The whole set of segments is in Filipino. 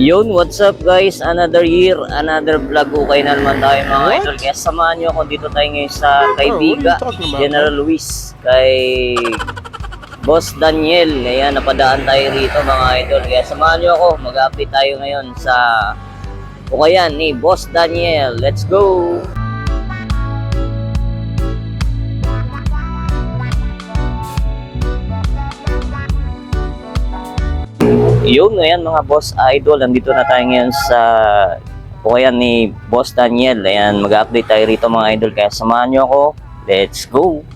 Yun, what's up guys? Another year, another vlog. Okay na naman tayo mga idol. Kaya samahan nyo ako dito tayo ngayon sa Kaibiga, General Luis, kay Boss Daniel. Ayan, napadaan tayo rito mga idol. Kaya samahan nyo ako. Mag-update tayo ngayon sa Pukayan ni Boss Daniel. Let's go! Yun, ngayon mga boss idol, nandito na tayo ngayon sa Pukayan ni Boss Daniel. Ayan, mag-update tayo rito mga idol, kaya samahan nyo ako. Let's go!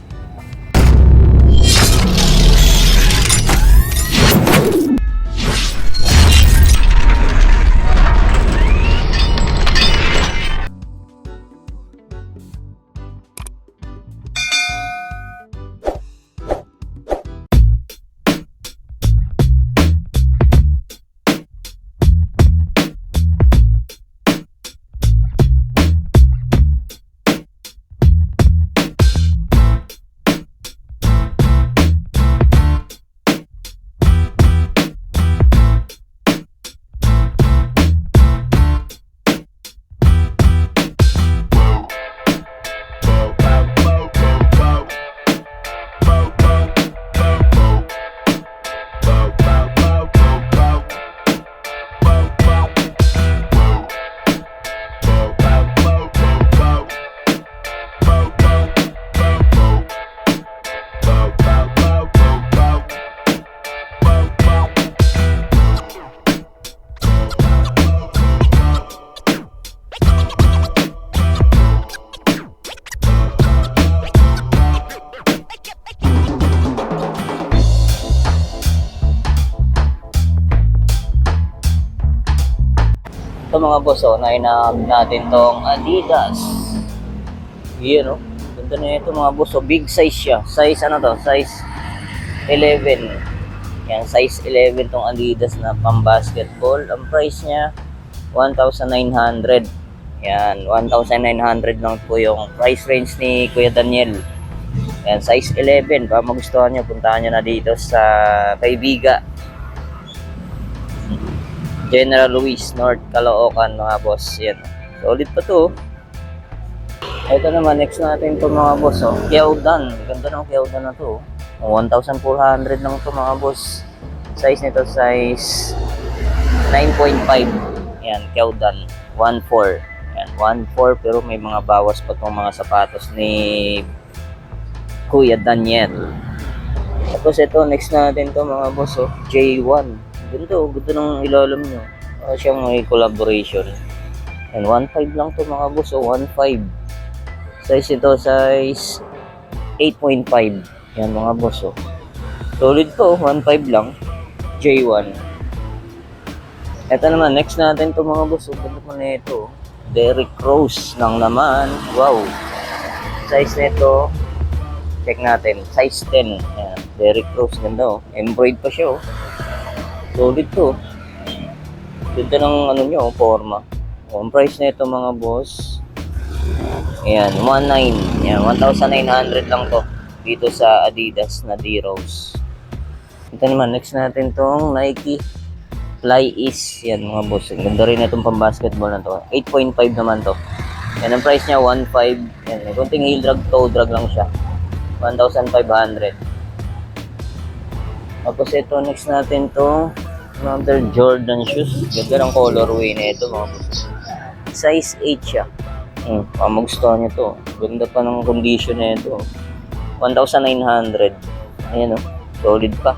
Ito mga boss, nainahag natin tong Adidas. Yan, ganda na ito mga boss. Big size siya. Size ano to? Size 11. Yan, size 11 tong Adidas na pang basketball. Ang price niya 1,900. Yan, 1,900 lang po yung price range ni Kuya Daniel. Yan, size 11. Baka magustuhan nyo, puntahan nyo na dito sa Kaibiga, General Luis, North Caloocan mga boss. Yan. Solid pa to. Ito naman, next natin to mga boss. Kyaodan. Ganda ng Kyaodan na to. 1,400 lang to mga boss. Size nito, size 9.5. Yan, Kyaodan. 1.4. Yan, 1.4 pero may mga bawas pa tong mga sapatos ni Kuya Daniel. Tapos ito, next natin to mga boss. J1. Ganda ng ilalim nyo. Siyang may collaboration. And 1.5 lang to mga boss. 1.5. Size ito, size 8.5. Yan mga boss. Solid to, 1.5 lang. J1. Ito naman, next natin to mga boss. Ganda po na ito. Derrick Rose lang naman. Wow. Size nito, check natin. Size 10. Yan. Derrick Rose, ganda. Embroid pa siya. Solid to. Ganda ng ano nyo, forma. Ang price na ito mga boss. Ayan, 1,900. Ayan, 1,900 lang to. Dito sa Adidas na D-Rose. Ito naman, next natin tong Nike Fly Ease. Yan mga boss. Ang ganda rin na itong pang-basketball na to. 8.5 naman to. Yan, ang price niya, 1,500. Yan, may kunting heel drag, toe drag lang siya. 1,500. Tapos ito, next natin to another Jordan shoes. Ganda ng colorway na ito mga boss. Size 8 siya. Magustuhan nyo to. Ganda pa ng condition na ito. 1,900. Ayan solid pa.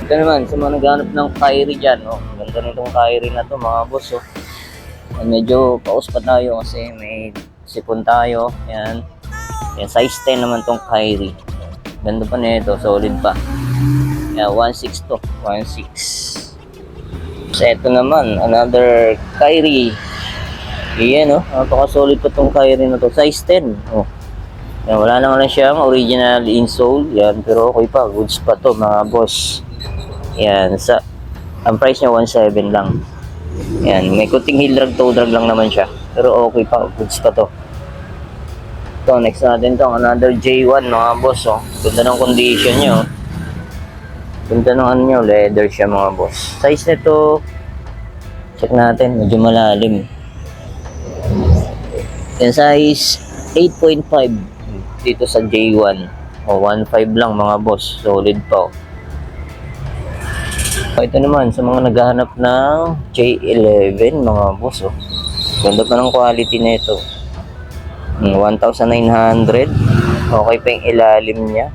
Ito naman, sa mga naghanap ng Kyrie dyan. Ganda nitong Kyrie na to mga boss. Medyo paus pa tayo kasi may sipon tayo. Ayan. Ayan, size 10 naman tong Kyrie. Ganda pa nito, solid pa. Yeah, 1.6 to. 1.6. So, ito naman, another Kyrie. Ayan, napaka-solid pa tong Kyrie na to. Size 10. Yan, wala naman lang siyang original insole. Yan, pero okay pa. Goods pa to, mga boss. Yan, ang price niya 1.7 lang. Yan, may kunting heel drag, toe drag lang naman siya. Pero okay pa, goods pa to. Ito, next natin to, another J1 mga boss. Ganda ng condition nyo. Ganda ng ano nyo, leather siya mga boss. Size nito, check natin, medyo malalim. Yan, size 8.5 dito sa J1. O, 1.5 lang mga boss. Solid pa. Ito naman, sa mga naghahanap ng J11 mga boss. Oh. Ganda pa ng quality na ito. 1,900. Okay pa yung ilalim niya.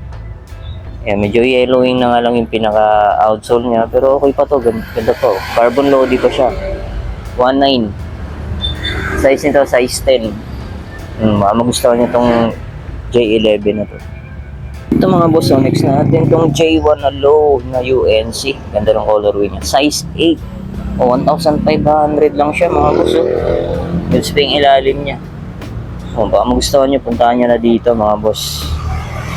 Yan, medyo yellowing na nga lang yung pinaka-outsole niya. Pero okay pa to. Ganda pa. Oh. Carbon Lodi pa siya. 1.9. Size nito, size 10. Magustuhan niyo itong J11 na to. Ito mga boss, so next natin itong J1 na low na UNC. Ganda ng colorway niya. Size 8. O, 1,500 lang siya mga boss. Goods pa yung ilalim niya. O, baka magustuhan niyo, puntahan niyo na dito mga boss.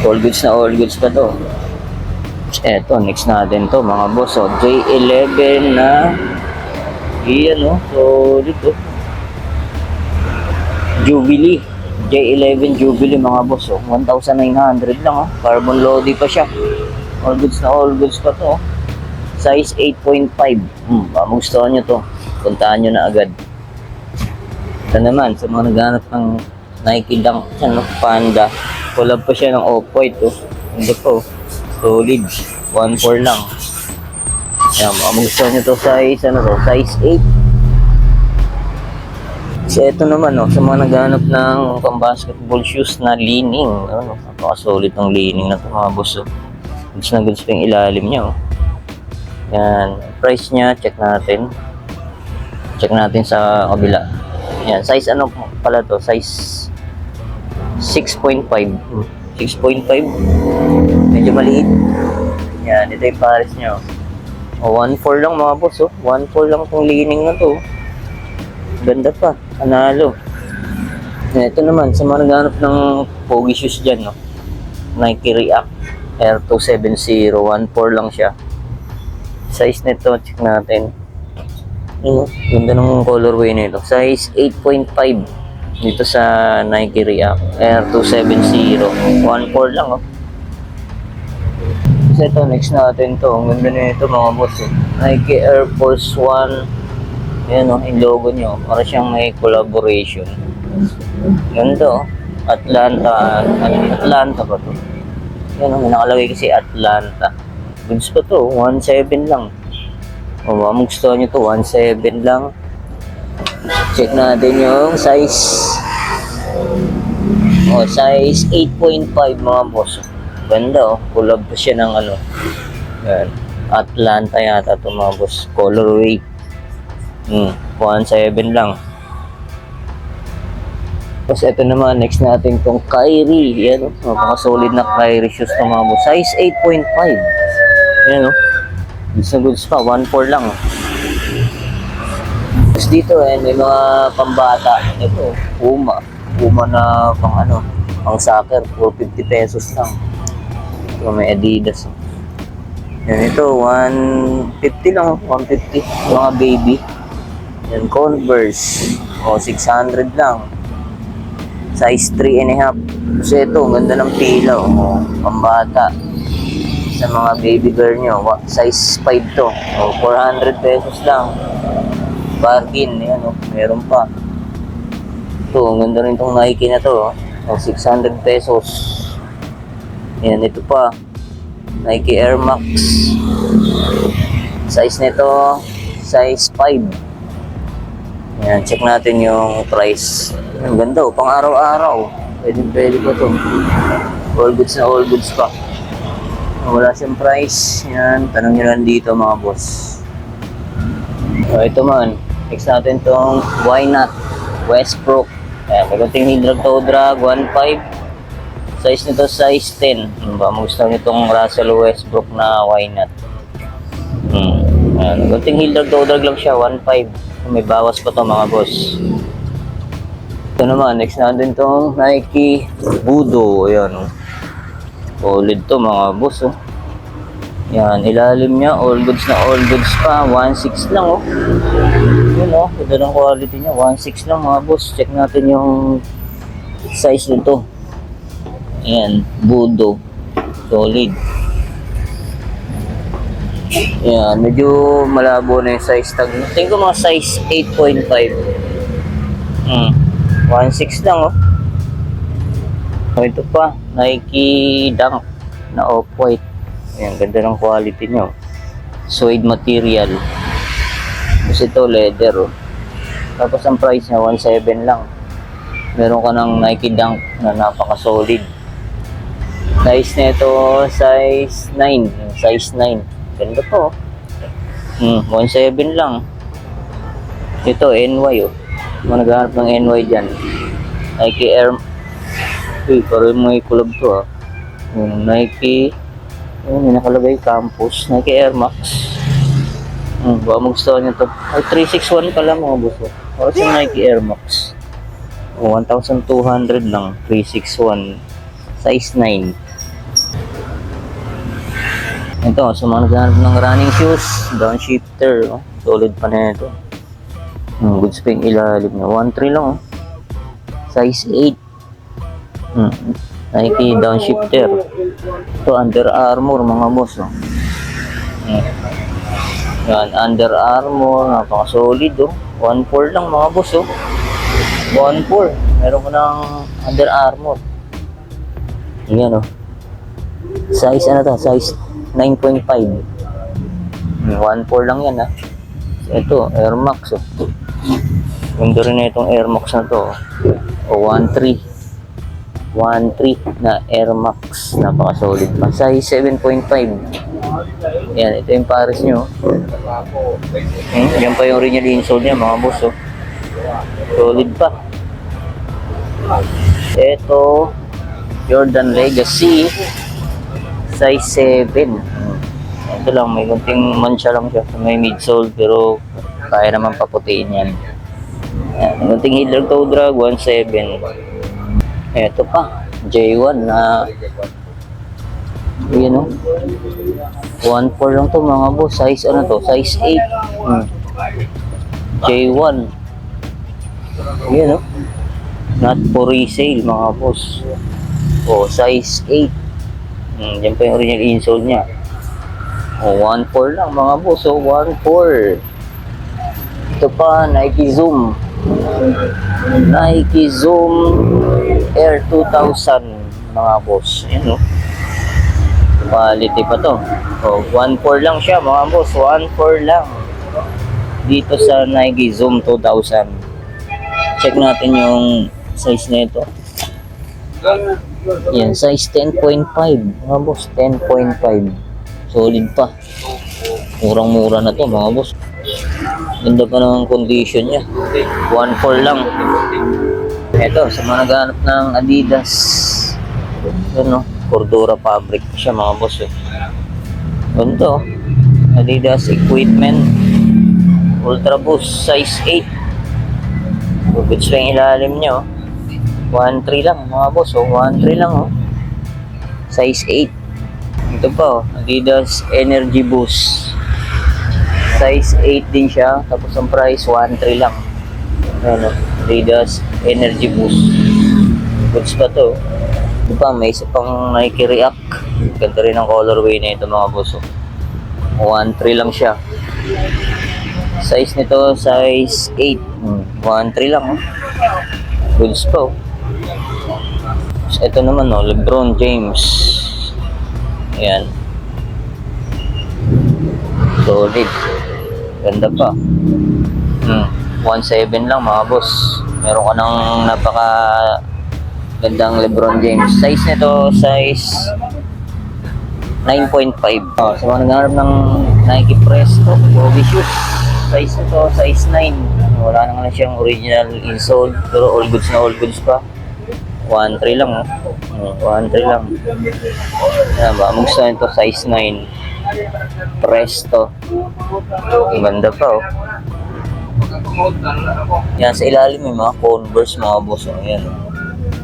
All goods pa to. Eto, next natin to mga boss. So, J11 na iyan o. So, dito. Jubilee. J11 Jubilee mga boss. Oh. 1,900 lang. Oh. Carbon Lodi pa siya. All goods pa to. Oh. Size 8.5. Magustuhan nyo to. Puntahan nyo na agad. Ito naman, sa mga naghanap ng Nike Dunk, ano, Panda. Collab pa siya ng Off-White. Oh. Hindi po. Solid. 1.4 lang. Ayan, magustuhan nyo to size, ano to, size 8. So, ito naman, no, sa mga naghanap ng pang-basketball shoes na lining. Ano, napaka-solid ng lining na ito mga boss. Oh. Goods na goods pa yung ilalim niya. Oh. Yan. Price niya, check natin. Check natin sa kabila. Yan. Size ano pala to? Size 6.5. 6.5. Medyo maliit. Yan. Ito yung pares niya. Oh. 1.4 lang mga boss. Oh. 1.4 lang itong lining na to. Ganda pa. Analo. Ito naman, sa mga naghanap ng pogi shoes dyan, no? Nike React Air 270, 1.4 lang siya. Size nito, check natin. Ganda ng colorway nito. Size 8.5 dito sa Nike React Air 270, 1.4 lang, oh. So ito, next natin to. Ang ganda nito mga boss, eh. Nike Air Force 1. Ayan o, yung logo nyo. Para siyang may collaboration. Ganda o. Atlanta ba to? Ayan o, may nakalagay kasi Atlanta. Goods pa to, 1.7 lang. O, magustuhan nyo to, 1.7 lang. Check natin yung size. O, size 8.5 mga boss. Ganda o, collab pa siya ng ano. Ayan. Atlanta yata to mga boss. Colorway. 1.7 lang. Tapos ito naman, next natin itong Kyrie. Yan o, mga solid na Kyrie shoes ng mga boss. Size 8.5. Yan o. Goods na goods pa, 1.4 lang. Tapos dito, may mga pambata. Ito, Puma. Puma na pang ano, pang soccer. 450 pesos lang. Ito, may Adidas. Yan, ito, 150 lang. 150. Mga baby. Yan, Converse. O, 600 lang. Size 3.5. So, ito, ganda ng pila. O, pambata. Sa mga baby girl nyo. Size 5 to. O, 400 pesos lang. Bargain. Yan, o, meron pa. Ito, ganda rin itong Nike na to. O, 600 pesos. Yan, ito pa. Nike Air Max. Size nito, size 5. Yan, check natin yung price. Ang ganda oh, pang araw-araw. Pwede pa to. All goods pa. Wala siyang price. Yan, tanong nyo lang dito mga boss. So, ito man. Next natin tong Why Not Westbrook. Ayan, may kunting hindrag toe drag, 1.5. Size nito, size 10. Magustuhan nitong Russell Westbrook na Why Not. Ayan, kunting hindrag toe drag lang siya, 1.5. May bawas pa to mga boss. Ito naman, next natin itong Nike Budo. Ayan. Solid to mga boss. Oh. Yan, ilalim niya. All goods pa. 1.6 lang. Oh. Yun oh. Ganda ng quality niya. 1.6 lang mga boss. Check natin yung size nito. Ayan. Budo. Solid. Yan, medyo malabo na yung size tag. Tingin ko mga size 8.5. 1.6 lang oh. Oh, ito pa, Nike Dunk na off-white. Ayan, ganda ng quality nyo. Suede material. Tapos ito, leather oh. Tapos ang price niya, 1.7 lang. Meron ka ng Nike Dunk na napaka-solid. Size nito, size 9. Size 9. Ganda to. 1.7 lang. Ito, NY oh. Kung naghahanap ng NY dyan. Nike Air. Uy, parang may kulab to ah. Nike. May nakalagay campus. Nike Air Max. Baka magustuhan nyo to. Ay, 361 pala mga boss. Para sa Nike Air Max. 1,200 lang. 361. Size 9. Ito, sa mga naghahanap ng running shoes, downshifter, oh. Solid pa na ito. Goods pa yung ilalim na. 1.3 lang, oh. Size 8. Nike downshifter. Ito, Under Armour, mga boss, oh. Yan, Under Armour, napaka-solid, oh. 1.4 lang, mga boss, oh. 1.4. Meron ko ng Under Armour. Yan, oh. Size, ano to? Size 9.5. 1.4 lang yan ha. Ito, Air Max oh. Ganda rin na itong Air Max na to. O 1.3. 1.3 na Air Max. Napaka-solid pa. Size 7.5. Yan, ito yung pares nyo. Yan pa yung original insole niya mga boss oh. Solid pa. Ito, Jordan Legacy. Size 7. Ito lang, may kunting mancha lang siya. May midsole pero kaya naman paputiin yan. May kunting heel toe drag, 1.7. Ito pa, J1 na yun o. 1.4 lang to mga boss. Size ano to? Size 8. J1. Yun o. Not for resale mga boss. O, size 8. Yan pa yung original insole niya. 1.4 lang mga boss. 1.4. Ito pa, Nike Zoom. Nike Zoom Air 2000 mga boss. Ayan o. Quality pa to. 1.4 lang siya mga boss. 1.4 lang. Dito sa Nike Zoom 2000. Check natin yung size na ito. Yan, size 10.5 mga boss, 10.5. Solid pa. Murang-mura na to mga boss. Ganda pa ng condition niya. 1.4 lang. Ito, sa mga naghanap ng Adidas. Ano, Cordura fabric siya mga boss eh. Ganito, Adidas equipment. Ultra Boost, size 8. Goods pa yung ilalim niya oh. 1.3 lang mga boss, 1.3 lang oh. Size 8. Ito pa oh, Adidas Energy Boost. Size 8 din siya, tapos ang price 1.3 lang. Ano, Adidas Energy Boost. Goods pa to. Ito pa, may isa pang Nike React. Ganda rin ang colorway na ito mga boss oh. 1.3 lang siya. Size nito, size 8. 1.3 lang oh. Goods pa oh. Ito naman oh, LeBron James. Ayan. Solid. Ganda pa. 1.7 lang mga boss. Meron ka ng napaka gandang LeBron James. Size nito, size 9.5. Oh, so mga naghanap ng Nike Presto Bobby shoes. Size nito, size 9. Wala naman na siyang original insole, pero all goods na all goods pa. 1.3 lang oh. 1.3 lang. Yan ba, magustuhan ito, size 9. Presto. Ang ganda pa oh. Yan, sa ilalim may mga Converse mga boss oh. Yan.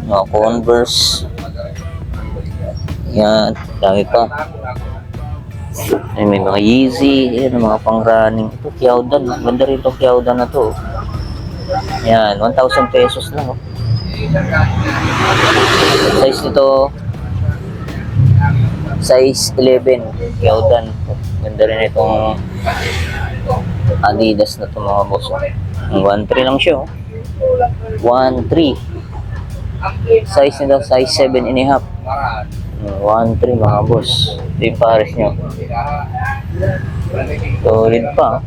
Mga Converse. Yan, dami pa. Ay, may mga Yeezy, yan, mga pang-running. Ito, Kiaudan. Ganda rin itong Kiaudan na to. Yan, 1,000 pesos lang. Oh. Size nito, size 11. Kiaudan. Ganda rin itong Adidas na to mga boss. 1.3 lang siya. 1.3. Size nito, size 7.5. 1.3 mga boss. Ito yung pares nyo. Solid pa.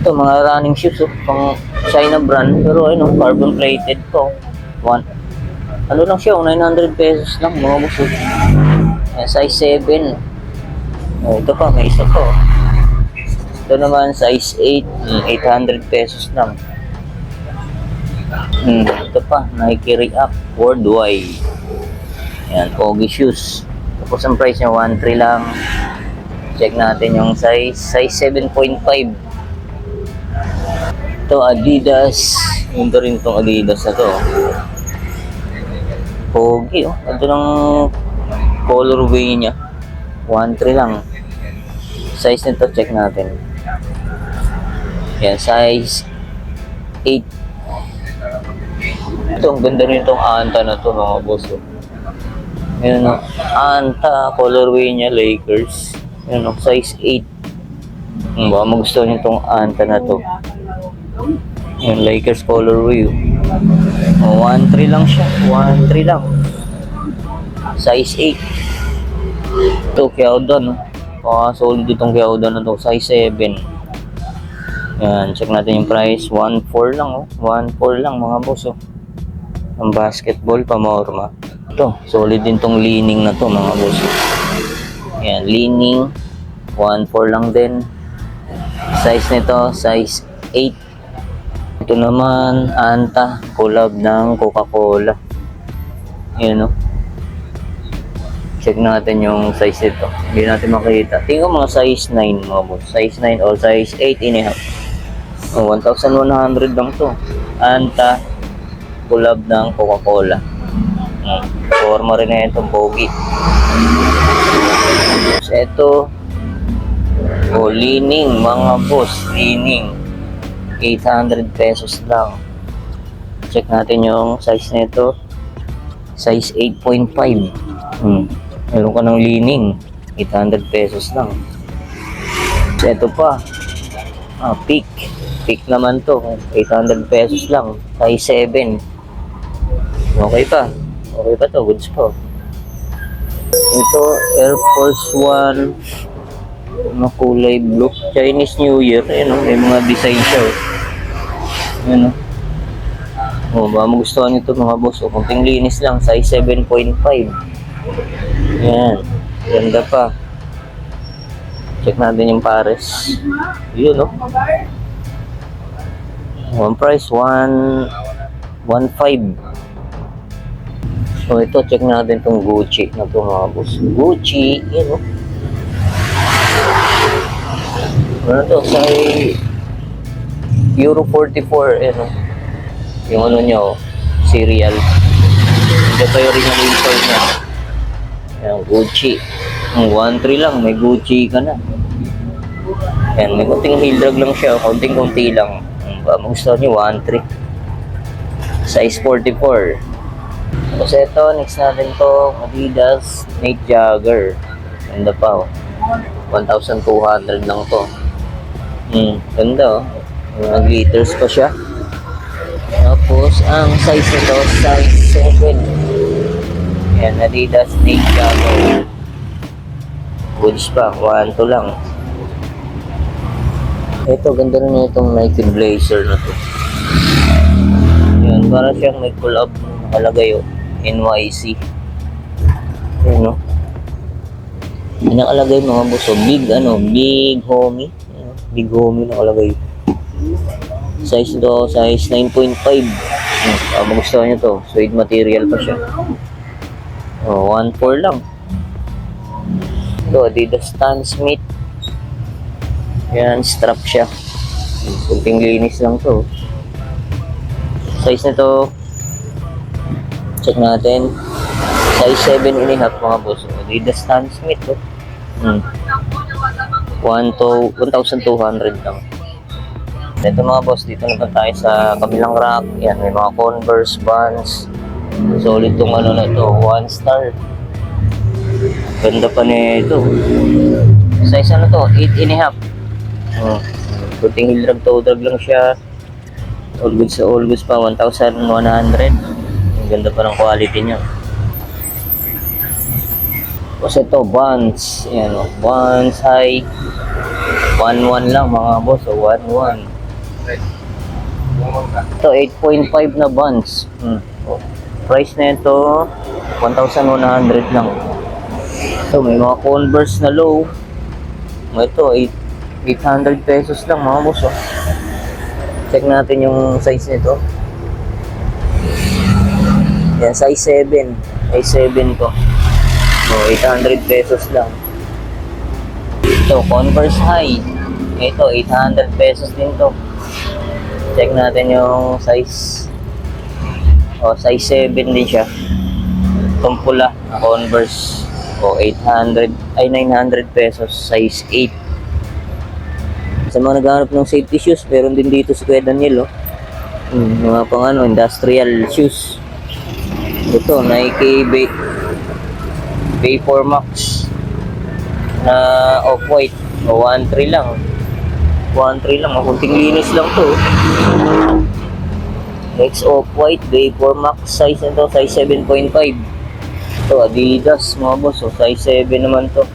Ito mga running shoes. Pang China brand. Pero ano, carbon plated to. Ano lang siya, 900 pesos lang mga boss. Size 7. Ito pa, may isa to. Ito naman, size 8. 800 pesos lang. Ito pa, Nike React Worldwide. Yan, Pogi shoes. Tapos ang price niya, 1.3 lang. Check natin yung size 7.5. Ito, Adidas. Ganda rin itong Adidas na to. Pogi, oh. Ito ng colorway niya. 1.3 lang. Size nito, check natin. Yan, size 8. Ito, ang ganda rin itong Anta na to mga boss. Yan, no? Anta, colorway niya, Lakers. Yan, no? Size 8. Baka magustuhan niyo itong Anta na to. Yan, Lakers colorway. 1.3 lang siya. 1.3 lang. Size 8. Ito, Keodan. Solid itong Keodan na to. Size 7. Yan, check natin yung price. 1.4 lang, oh. 1.4 lang, mga boss, oh. Ang basketball, pamorma. Ito, solid din tong Li-Ning na to, mga boss. Yan, Li-Ning. 1.4 lang din. Size nito, size 8. Ito naman, Anta. Collab ng Coca-Cola. Yan, oh. Check natin yung size nito. Hindi natin makita. Tingnan ko mga size 9, mga boss. Size 9 or size 8.5. 1,100 lang to. Anta. Collab ng Coca-Cola. Forma rin na itong Pogi. Ito. Li-Ning, mga boss. Li-Ning. 800 pesos lang. Check natin yung size nito. Size 8.5. Meron ka ng Li-Ning. 800 pesos lang. Ito pa. Peak. Peak naman to. 800 pesos lang. Size 7. Okay pa. Okay pa to. Goods pa. Ito, Air Force 1. Mga kulay blue. Chinese New Year. Ayan, may mga design siya. Ayan, baka magustuhan nito mga boss. Kunting linis lang. Size 7.5. Ayan. Ganda pa. Check natin yung pares. Yun, no? One price, 1.5. So ito, check natin itong Gucci na ito mga boss. Gucci, yun, no? Ano to? Sa Euro 44, yun, no? Yung ano nyo, cereal. Ito yung original niya. Ayan, Gucci. 1.3 lang, may Gucci ka na. Ayan, may kunting heel drag lang siya, kunting-kunti lang. Magustuhan nyo, 1.3. Size 44. Tapos ito, next natin to, Adidas Nate Jagger. Ganda pa, oh. 1,200 lang to. Ganda, oh. Mga glitters pa siya. Tapos, ang size nito, size 7. Ayan, Adidas Nate Jagger. Goods pa, 1.2 lang. Ito, ganda rin itong Nike Blazer na to. Yan, para siyang may collab nakalagay, oh. NYC. Yan, no? Yan nakalagay mga boss, oh. Big homie. Yan, big homie nakalagay. Size ito, size 9.5. Magustuhan nyo to. Suede material pa siya. 1.4 lang. Ito, Adidas Stan Smith. Yan, strap siya. Kunting linis lang to. Size nito, check natin. Size 7.5 mga boss. Adidas Stan Smith. 1,200 lang. Ito mga boss, dito naman tayo sa kabilang rack. Yan, may mga Converse, Vans. Solid tong ano na to, 1 star. Ganda pa nito. Size ano to? 8 and a half. Oh. Puting heel drag toe drag lang siya. All goods sa all goods pa. 1,100. Ang ganda pa ng quality niya. Tapos ito, Vans. Ayan o. Vans high. 1,1 lang mga boss. So, 1,1. Ito, 8.5 na Vans. Price na ito, 1,100 lang. Ito, may mga Converse na low. Ito, 800 pesos lang mga boss. Oh. Check natin yung size nito. Yan, size 7. Size 7 to. So, 800 pesos lang. Ito, Converse High. Ito, 800 pesos din to. Check natin yung size. O, size 7 din siya. Itong pula na Converse. O, 900 pesos. Size 8. Sa mga naghahanap ng safety shoes, meron din dito si Kuya Daniel. Mga pang industrial shoes. Ito, Nike Vapor Max na off-white. O 1.3 lang. 1.3 lang. Kunting linis lang to. Next off-white Vapor Max. Size nito, size 7.5. Ito, Adidas mga boss. So, size 7 naman to.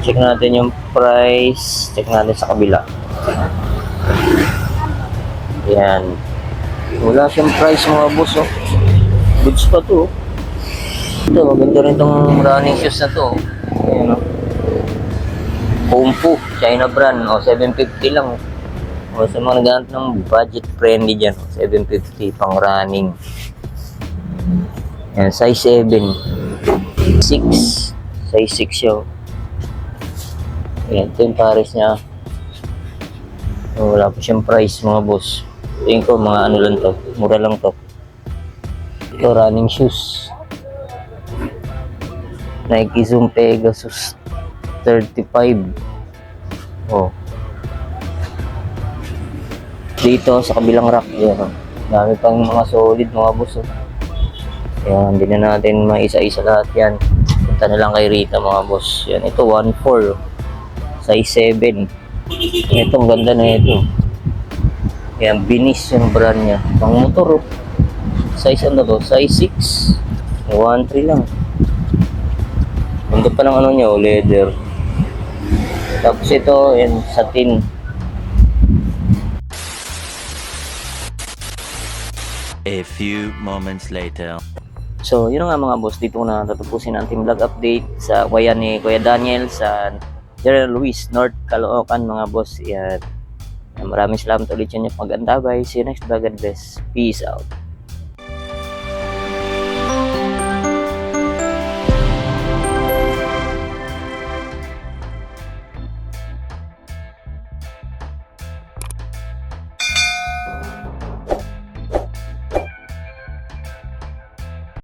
Check natin yung price. Check natin sa kabila. Yan. Wala siyang price mga boss. Oh. Goods pa to. Ito, maganda rin itong running shoes na to. Ayan o. Kung Fu, China brand. O, 750 lang. O, sa mga naghanap ng budget friendly dyan. 750 pang running. Ayan, size 7. 6. Size 6 yun. Ayan, ito yung pares niya. O, wala pa siyang price mga boss. Tingin ko, mga ano lang to. Mura lang to. Ito, running shoes. Nike Zoom Pegasus 35. Oh. Dito sa kabilang rack, yan. Dami pang mga solid mga boss. Oh. Yan, hindi na natin maisa-isa lahat yan. Punta na lang kay Rita mga boss. Yan, ito 1.4. Size 7. Ito, ang ganda na ito. Yan, Binis yung brand niya. Pang motor. Oh. Size ano to? Size 6. 1.3 lang. Ganda pa ng ano niya, leather. Tapos ito, yan, satin. A few moments later. So, yun nga mga boss, dito na tatapusin ang team vlog update sa kuya ni Kuya Daniel sa General Luis, North Caloocan mga boss. Yan. Maraming salamat ulit sa inyo pag-antabay. See you next vlog. God bless. Peace out.